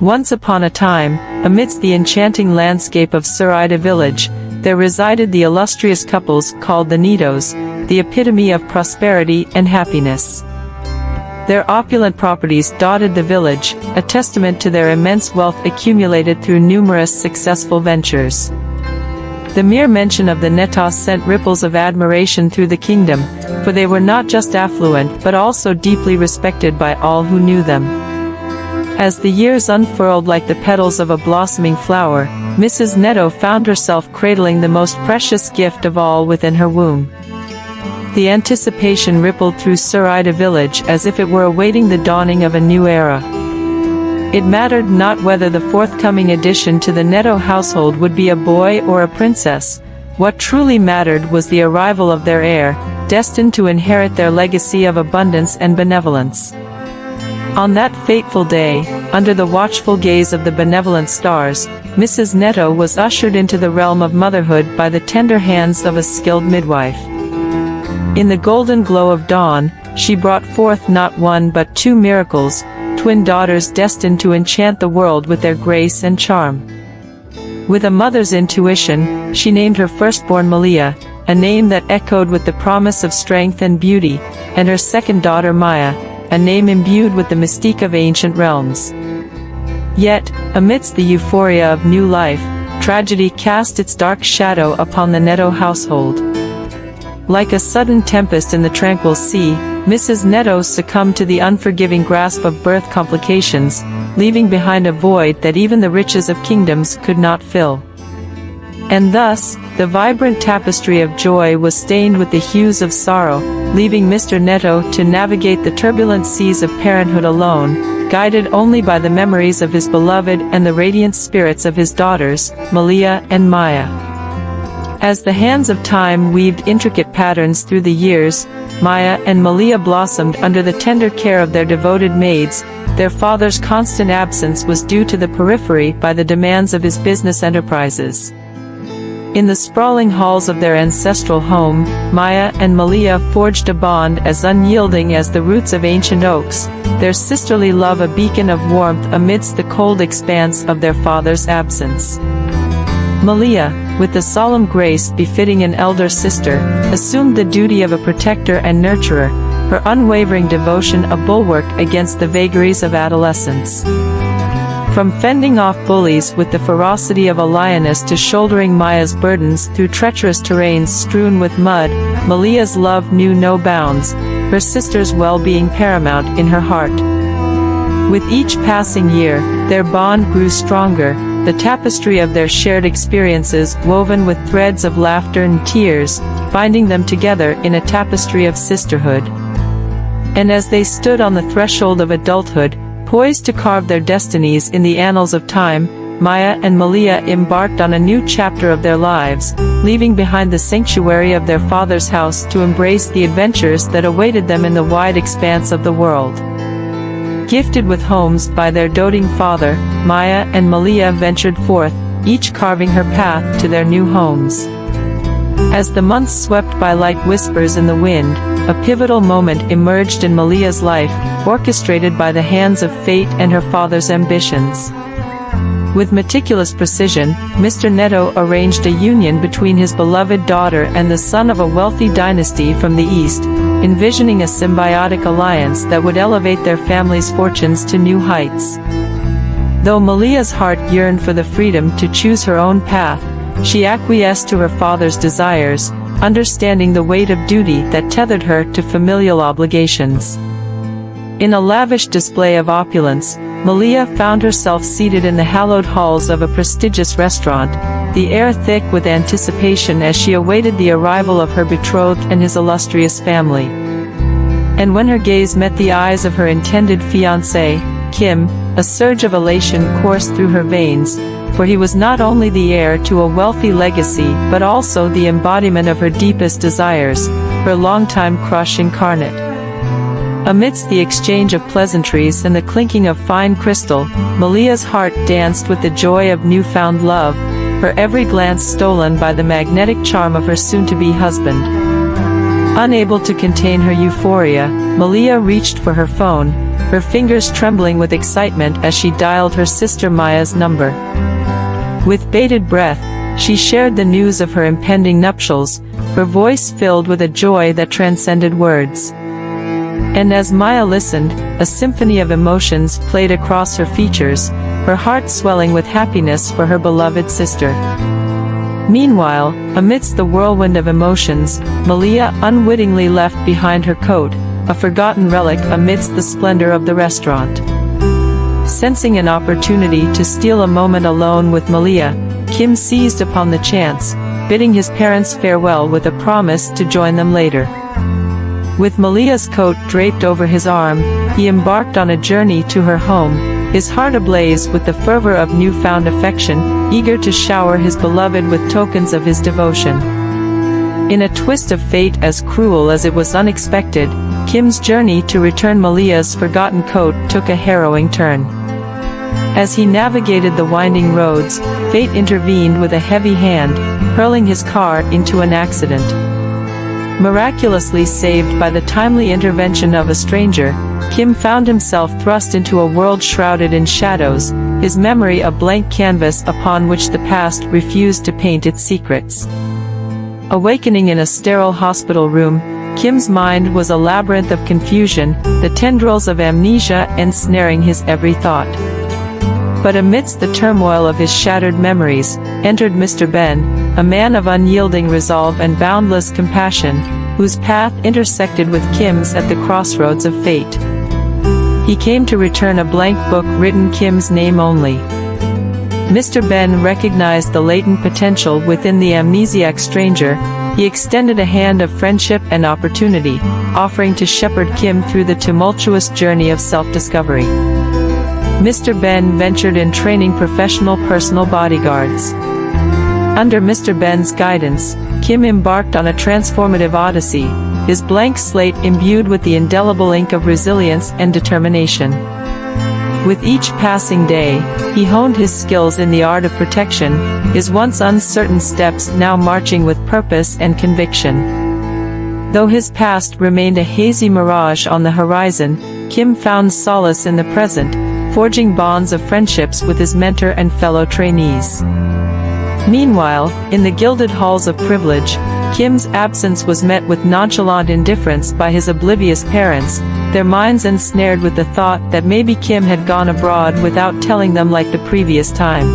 Once upon a time, amidst the enchanting landscape of Suraida village, there resided the illustrious couples called the Nidos, the epitome of prosperity and happiness. Their opulent properties dotted the village, a testament to their immense wealth accumulated through numerous successful ventures. The mere mention of the Netos sent ripples of admiration through the kingdom, for they were not just affluent but also deeply respected by all who knew them. As the years unfurled like the petals of a blossoming flower, Mrs. Neto found herself cradling the most precious gift of all within her womb. The anticipation rippled through Suraida village as if it were awaiting the dawning of a new era. It mattered not whether the forthcoming addition to the Neto household would be a boy or a princess. What truly mattered was the arrival of their heir, destined to inherit their legacy of abundance and benevolence. On that fateful day, under the watchful gaze of the benevolent stars, Mrs. Neto was ushered into the realm of motherhood by the tender hands of a skilled midwife. In the golden glow of dawn, she brought forth not one but two miracles, twin daughters destined to enchant the world with their grace and charm. With a mother's intuition, she named her firstborn Malia, a name that echoed with the promise of strength and beauty, and her second daughter Maya, a name imbued with the mystique of ancient realms. Yet, amidst the euphoria of new life, tragedy cast its dark shadow upon the Neto household. Like a sudden tempest in the tranquil sea, Mrs. Neto succumbed to the unforgiving grasp of birth complications, leaving behind a void that even the riches of kingdoms could not fill. And thus, the vibrant tapestry of joy was stained with the hues of sorrow, leaving Mr. Neto to navigate the turbulent seas of parenthood alone, guided only by the memories of his beloved and the radiant spirits of his daughters, Malia and Maya. As the hands of time weaved intricate patterns through the years, Maya and Malia blossomed under the tender care of their devoted maids. Their father's constant absence was due to the periphery by the demands of his business enterprises. In the sprawling halls of their ancestral home, Maya and Malia forged a bond as unyielding as the roots of ancient oaks, their sisterly love a beacon of warmth amidst the cold expanse of their father's absence. Malia, with the solemn grace befitting an elder sister, assumed the duty of a protector and nurturer, her unwavering devotion a bulwark against the vagaries of adolescence. From fending off bullies with the ferocity of a lioness to shouldering Maya's burdens through treacherous terrains strewn with mud, Malia's love knew no bounds, her sister's well-being paramount in her heart. With each passing year, their bond grew stronger, the tapestry of their shared experiences woven with threads of laughter and tears, binding them together in a tapestry of sisterhood. And as they stood on the threshold of adulthood, poised to carve their destinies in the annals of time, Maya and Malia embarked on a new chapter of their lives, leaving behind the sanctuary of their father's house to embrace the adventures that awaited them in the wide expanse of the world. Gifted with homes by their doting father, Maya and Malia ventured forth, each carving her path to their new homes. As the months swept by like whispers in the wind, a pivotal moment emerged in Malia's life, orchestrated by the hands of fate and her father's ambitions. With meticulous precision, Mr. Neto arranged a union between his beloved daughter and the son of a wealthy dynasty from the east, envisioning a symbiotic alliance that would elevate their family's fortunes to new heights. Though Malia's heart yearned for the freedom to choose her own path, she acquiesced to her father's desires, understanding the weight of duty that tethered her to familial obligations. In a lavish display of opulence, Malia found herself seated in the hallowed halls of a prestigious restaurant, the air thick with anticipation as she awaited the arrival of her betrothed and his illustrious family. And when her gaze met the eyes of her intended fiancé, Kim, a surge of elation coursed through her veins, for he was not only the heir to a wealthy legacy but also the embodiment of her deepest desires, her longtime crush incarnate. Amidst the exchange of pleasantries and the clinking of fine crystal, Malia's heart danced with the joy of newfound love, her every glance stolen by the magnetic charm of her soon-to-be husband. Unable to contain her euphoria, Malia reached for her phone, her fingers trembling with excitement as she dialed her sister Maya's number. With bated breath, she shared the news of her impending nuptials, her voice filled with a joy that transcended words. And as Maya listened, a symphony of emotions played across her features, her heart swelling with happiness for her beloved sister. Meanwhile, amidst the whirlwind of emotions, Malia unwittingly left behind her coat, a forgotten relic amidst the splendor of the restaurant. Sensing an opportunity to steal a moment alone with Malia, Kim seized upon the chance, bidding his parents farewell with a promise to join them later. With Malia's coat draped over his arm, he embarked on a journey to her home, his heart ablaze with the fervor of newfound affection, eager to shower his beloved with tokens of his devotion. In a twist of fate as cruel as it was unexpected, Kim's journey to return Malia's forgotten coat took a harrowing turn. As he navigated the winding roads, fate intervened with a heavy hand, hurling his car into an accident. Miraculously saved by the timely intervention of a stranger, Kim found himself thrust into a world shrouded in shadows, his memory a blank canvas upon which the past refused to paint its secrets. Awakening in a sterile hospital room, Kim's mind was a labyrinth of confusion, the tendrils of amnesia ensnaring his every thought. But amidst the turmoil of his shattered memories, entered Mr. Ben, a man of unyielding resolve and boundless compassion, whose path intersected with Kim's at the crossroads of fate. He came to return a blank book written Kim's name only. Mr. Ben recognized the latent potential within the amnesiac stranger. He extended a hand of friendship and opportunity, offering to shepherd Kim through the tumultuous journey of self-discovery. Mr. Ben ventured in training professional personal bodyguards. Under Mr. Ben's guidance, Kim embarked on a transformative odyssey, his blank slate imbued with the indelible ink of resilience and determination. With each passing day, he honed his skills in the art of protection, his once uncertain steps now marching with purpose and conviction. Though his past remained a hazy mirage on the horizon, Kim found solace in the present, forging bonds of friendships with his mentor and fellow trainees. Meanwhile, in the gilded halls of privilege, Kim's absence was met with nonchalant indifference by his oblivious parents, their minds ensnared with the thought that maybe Kim had gone abroad without telling them like the previous time.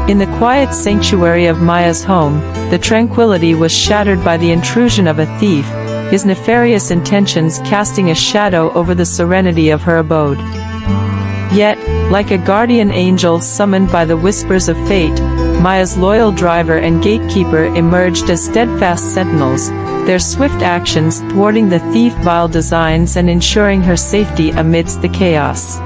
In the quiet sanctuary of Maya's home, the tranquility was shattered by the intrusion of a thief, his nefarious intentions casting a shadow over the serenity of her abode. Yet, like a guardian angel summoned by the whispers of fate, Maya's loyal driver and gatekeeper emerged as steadfast sentinels, their swift actions thwarting the thief's vile designs and ensuring her safety amidst the chaos.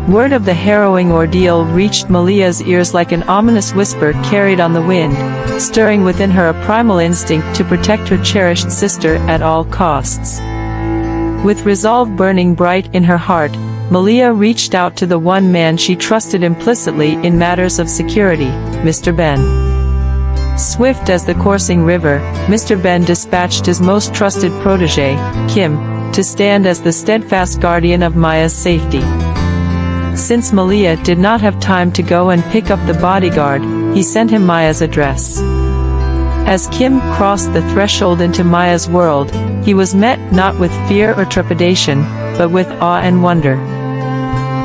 Word of the harrowing ordeal reached Malia's ears like an ominous whisper carried on the wind, stirring within her a primal instinct to protect her cherished sister at all costs. With resolve burning bright in her heart, Malia reached out to the one man she trusted implicitly in matters of security, Mr. Ben. Swift as the coursing river, Mr. Ben dispatched his most trusted protégé, Kim, to stand as the steadfast guardian of Maya's safety. Since Malia did not have time to go and pick up the bodyguard, he sent him Maya's address. As Kim crossed the threshold into Maya's world, he was met not with fear or trepidation, but with awe and wonder.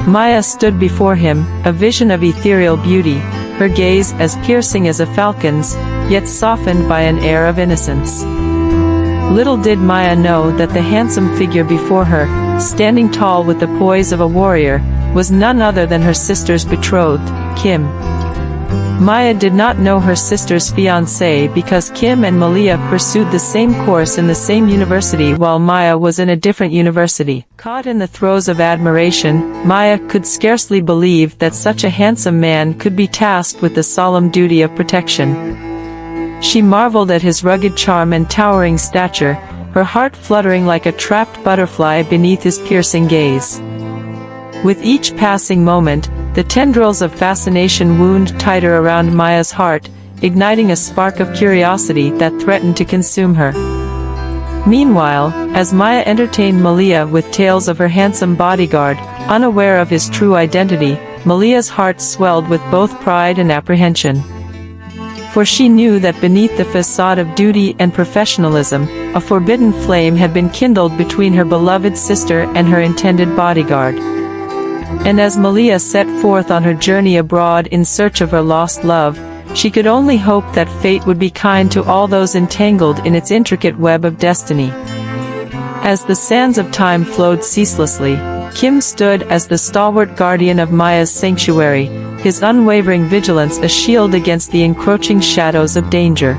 Maya stood before him, a vision of ethereal beauty, her gaze as piercing as a falcon's, yet softened by an air of innocence. Little did Maya know that the handsome figure before her, standing tall with the poise of a warrior, was none other than her sister's betrothed, Kim. Maya did not know her sister's fiancé because Kim and Malia pursued the same course in the same university while Maya was in a different university. Caught in the throes of admiration, Maya could scarcely believe that such a handsome man could be tasked with the solemn duty of protection. She marveled at his rugged charm and towering stature, her heart fluttering like a trapped butterfly beneath his piercing gaze. With each passing moment, the tendrils of fascination wound tighter around Maya's heart, igniting a spark of curiosity that threatened to consume her. Meanwhile, As Maya entertained Malia with tales of her handsome bodyguard, unaware of his true identity, Malia's heart swelled with both pride and apprehension. For she knew that beneath the facade of duty and professionalism, a forbidden flame had been kindled between her beloved sister and her intended bodyguard. And as Malia set forth on her journey abroad in search of her lost love, she could only hope that fate would be kind to all those entangled in its intricate web of destiny. As the sands of time flowed ceaselessly, Kim stood as the stalwart guardian of Maya's sanctuary, his unwavering vigilance a shield against the encroaching shadows of danger.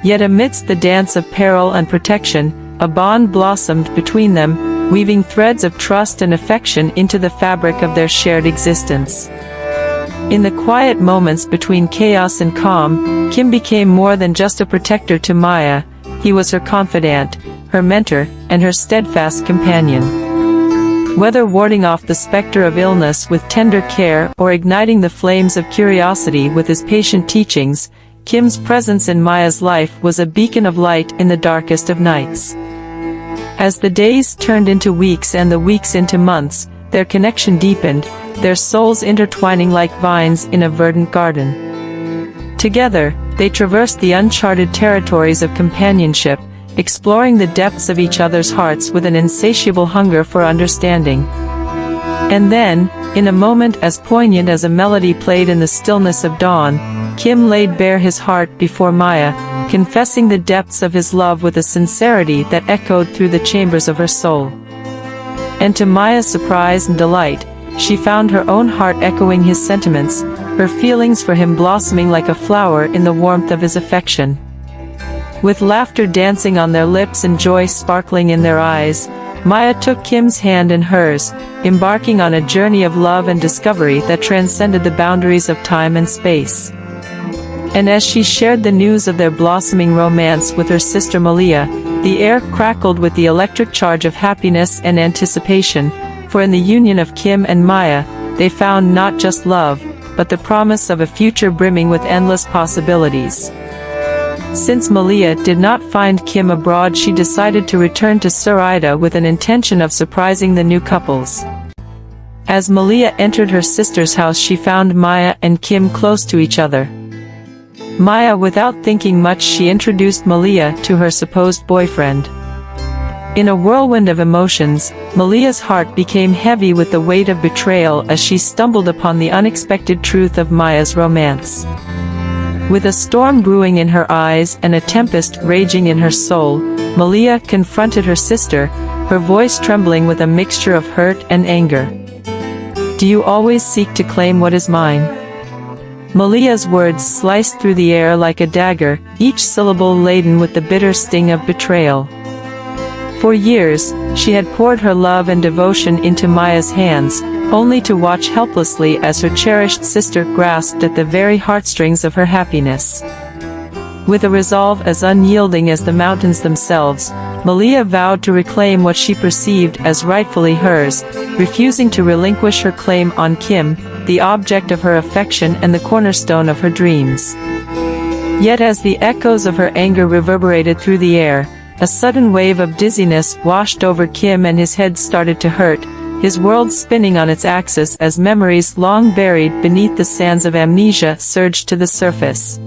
Yet amidst the dance of peril and protection, a bond blossomed between them, weaving threads of trust and affection into the fabric of their shared existence. In the quiet moments between chaos and calm, Kim became more than just a protector to Maya. He was her confidant, her mentor, and her steadfast companion. Whether warding off the specter of illness with tender care or igniting the flames of curiosity with his patient teachings, Kim's presence in Maya's life was a beacon of light in the darkest of nights. As the days turned into weeks and the weeks into months, their connection deepened, their souls intertwining like vines in a verdant garden. Together, they traversed the uncharted territories of companionship, exploring the depths of each other's hearts with an insatiable hunger for understanding. And then, in a moment as poignant as a melody played in the stillness of dawn, Kim laid bare his heart before Maya, confessing the depths of his love with a sincerity that echoed through the chambers of her soul. And to Maya's surprise and delight, she found her own heart echoing his sentiments, her feelings for him blossoming like a flower in the warmth of his affection. With laughter dancing on their lips and joy sparkling in their eyes, Maya took Kim's hand in hers, embarking on a journey of love and discovery that transcended the boundaries of time and space. And as she shared the news of their blossoming romance with her sister Malia, the air crackled with the electric charge of happiness and anticipation, for in the union of Kim and Maya, they found not just love, but the promise of a future brimming with endless possibilities. Since Malia did not find Kim abroad, she decided to return to Suraida with an intention of surprising the new couples. As Malia entered her sister's house, she found Maya and Kim close to each other. Maya, without thinking much, she introduced Malia to her supposed boyfriend. In a whirlwind of emotions, Malia's heart became heavy with the weight of betrayal as she stumbled upon the unexpected truth of Maya's romance. With a storm brewing in her eyes and a tempest raging in her soul, Malia confronted her sister, her voice trembling with a mixture of hurt and anger. "Do you always seek to claim what is mine?" Malia's words sliced through the air like a dagger, each syllable laden with the bitter sting of betrayal. For years, she had poured her love and devotion into Maya's hands, only to watch helplessly as her cherished sister grasped at the very heartstrings of her happiness. With a resolve as unyielding as the mountains themselves, Malia vowed to reclaim what she perceived as rightfully hers, refusing to relinquish her claim on Kim, the object of her affection and the cornerstone of her dreams. Yet as the echoes of her anger reverberated through the air, a sudden wave of dizziness washed over Kim and his head started to hurt, his world spinning on its axis as memories long buried beneath the sands of amnesia surged to the surface.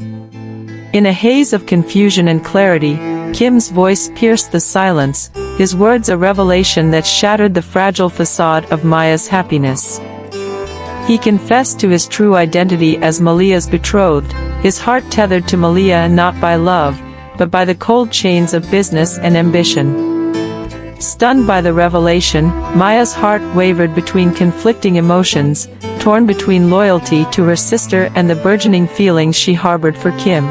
In a haze of confusion and clarity, Kim's voice pierced the silence, his words a revelation that shattered the fragile facade of Maya's happiness. He confessed to his true identity as Malia's betrothed, his heart tethered to Malia not by love, but by the cold chains of business and ambition. Stunned by the revelation, Maya's heart wavered between conflicting emotions, torn between loyalty to her sister and the burgeoning feelings she harbored for Kim.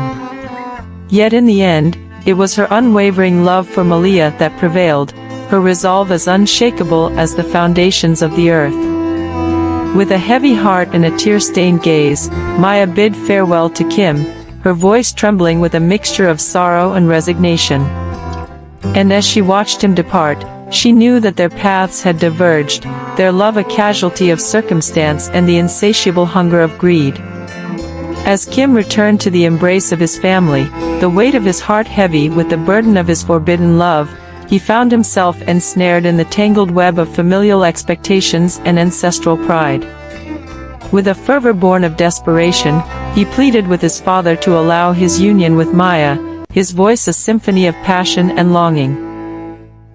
Yet in the end, it was her unwavering love for Malia that prevailed, her resolve as unshakable as the foundations of the earth. With a heavy heart and a tear-stained gaze, Maya bid farewell to Kim, her voice trembling with a mixture of sorrow and resignation. And as she watched him depart, she knew that their paths had diverged, their love a casualty of circumstance and the insatiable hunger of greed. As Kim returned to the embrace of his family, the weight of his heart heavy with the burden of his forbidden love, he found himself ensnared in the tangled web of familial expectations and ancestral pride. With a fervor born of desperation, he pleaded with his father to allow his union with Maya, his voice a symphony of passion and longing.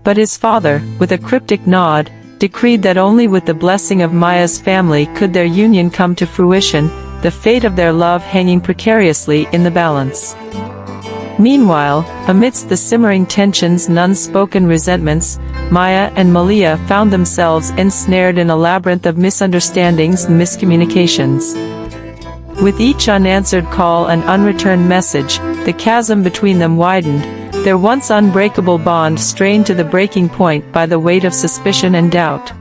But his father, with a cryptic nod, decreed that only with the blessing of Maya's family could their union come to fruition, the fate of their love hanging precariously in the balance. Meanwhile, amidst the simmering tensions and unspoken resentments, Maya and Malia found themselves ensnared in a labyrinth of misunderstandings and miscommunications. With each unanswered call and unreturned message, the chasm between them widened, their once unbreakable bond strained to the breaking point by the weight of suspicion and doubt.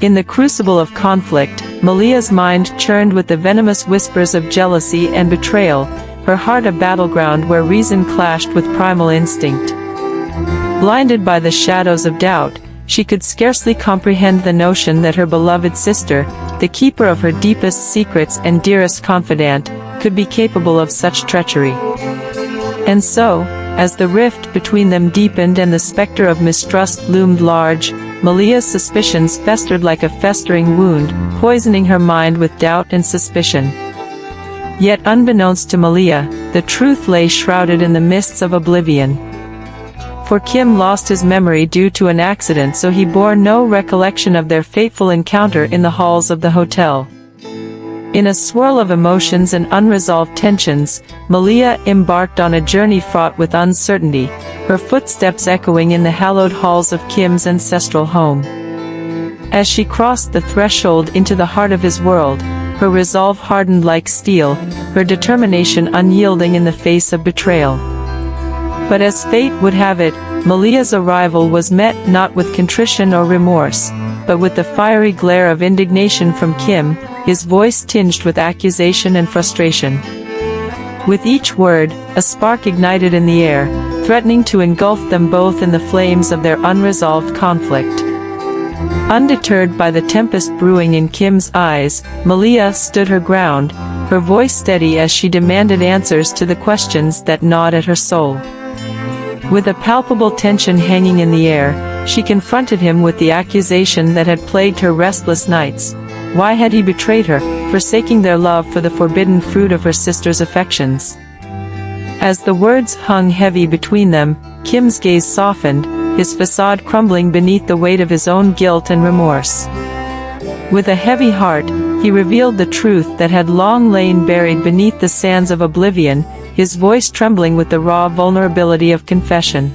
In the crucible of conflict, Malia's mind churned with the venomous whispers of jealousy and betrayal, her heart a battleground where reason clashed with primal instinct. Blinded by the shadows of doubt, she could scarcely comprehend the notion that her beloved sister, the keeper of her deepest secrets and dearest confidant, could be capable of such treachery. And so, as the rift between them deepened and the specter of mistrust loomed large, Malia's suspicions festered like a festering wound, poisoning her mind with doubt and suspicion. Yet unbeknownst to Malia, the truth lay shrouded in the mists of oblivion. For Kim lost his memory due to an accident, so he bore no recollection of their fateful encounter in the halls of the hotel. In a swirl of emotions and unresolved tensions, Malia embarked on a journey fraught with uncertainty, her footsteps echoing in the hallowed halls of Kim's ancestral home. As she crossed the threshold into the heart of his world, her resolve hardened like steel, her determination unyielding in the face of betrayal. But as fate would have it, Malia's arrival was met not with contrition or remorse, but with the fiery glare of indignation from Kim, his voice tinged with accusation and frustration. With each word, a spark ignited in the air, threatening to engulf them both in the flames of their unresolved conflict. Undeterred by the tempest brewing in Kim's eyes, Malia stood her ground, her voice steady as she demanded answers to the questions that gnawed at her soul. With a palpable tension hanging in the air, she confronted him with the accusation that had plagued her restless nights. Why had he betrayed her, forsaking their love for the forbidden fruit of her sister's affections? As the words hung heavy between them, Kim's gaze softened, his facade crumbling beneath the weight of his own guilt and remorse. With a heavy heart, he revealed the truth that had long lain buried beneath the sands of oblivion, his voice trembling with the raw vulnerability of confession.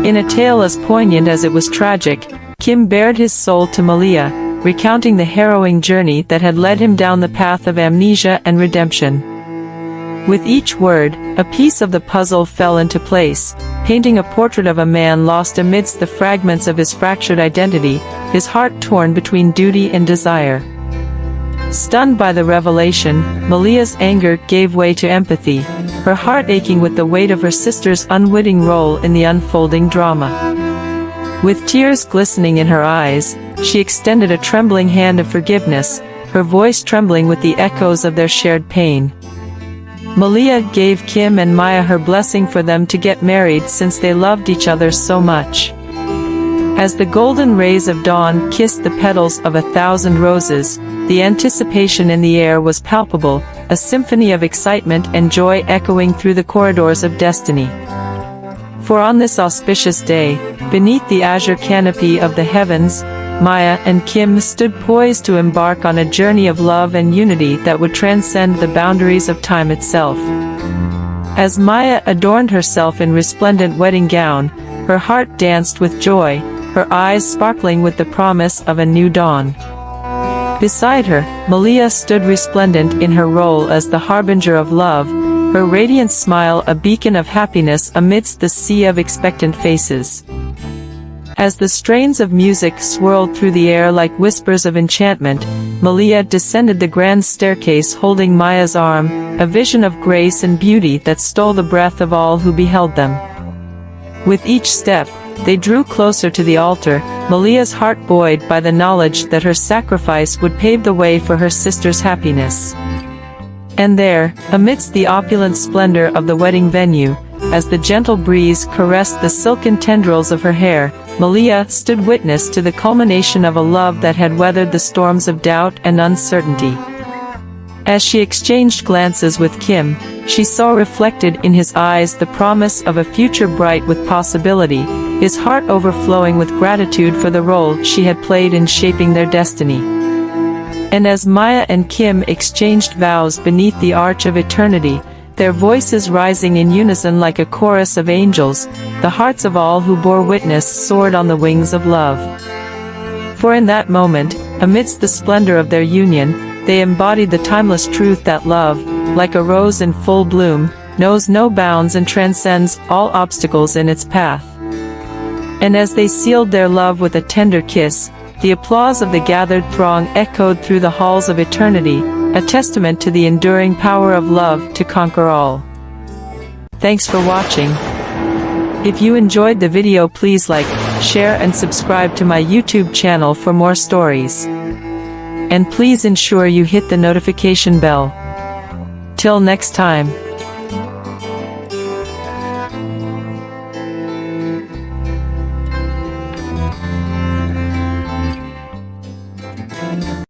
In a tale as poignant as it was tragic, Kim bared his soul to Malia, recounting the harrowing journey that had led him down the path of amnesia and redemption. With each word, a piece of the puzzle fell into place, painting a portrait of a man lost amidst the fragments of his fractured identity, his heart torn between duty and desire. Stunned by the revelation, Malia's anger gave way to empathy, her heart aching with the weight of her sister's unwitting role in the unfolding drama. With tears glistening in her eyes, she extended a trembling hand of forgiveness, her voice trembling with the echoes of their shared pain. Malia gave Kim and Maya her blessing for them to get married since they loved each other so much. As the golden rays of dawn kissed the petals of 1,000 roses, the anticipation in the air was palpable, a symphony of excitement and joy echoing through the corridors of destiny. For on this auspicious day, beneath the azure canopy of the heavens, Maya and Kim stood poised to embark on a journey of love and unity that would transcend the boundaries of time itself. As Maya adorned herself in resplendent wedding gown, her heart danced with joy, her eyes sparkling with the promise of a new dawn. Beside her, Malia stood resplendent in her role as the harbinger of love, her radiant smile a beacon of happiness amidst the sea of expectant faces. As the strains of music swirled through the air like whispers of enchantment, Malia descended the grand staircase holding Maya's arm, a vision of grace and beauty that stole the breath of all who beheld them. With each step, they drew closer to the altar, Malia's heart buoyed by the knowledge that her sacrifice would pave the way for her sister's happiness. And there, amidst the opulent splendor of the wedding venue, as the gentle breeze caressed the silken tendrils of her hair. Malia stood witness to the culmination of a love that had weathered the storms of doubt and uncertainty. As she exchanged glances with Kim, she saw reflected in his eyes the promise of a future bright with possibility, his heart overflowing with gratitude for the role she had played in shaping their destiny. And as Maya and Kim exchanged vows beneath the arch of eternity, their voices rising in unison like a chorus of angels, the hearts of all who bore witness soared on the wings of love. For in that moment, amidst the splendor of their union, they embodied the timeless truth that love, like a rose in full bloom, knows no bounds and transcends all obstacles in its path. And as they sealed their love with a tender kiss, the applause of the gathered throng echoed through the halls of eternity, a testament to the enduring power of love to conquer all. Thanks for watching. If you enjoyed the video, please like, share and subscribe to my YouTube channel for more stories. And please ensure you hit the notification bell. Till next time.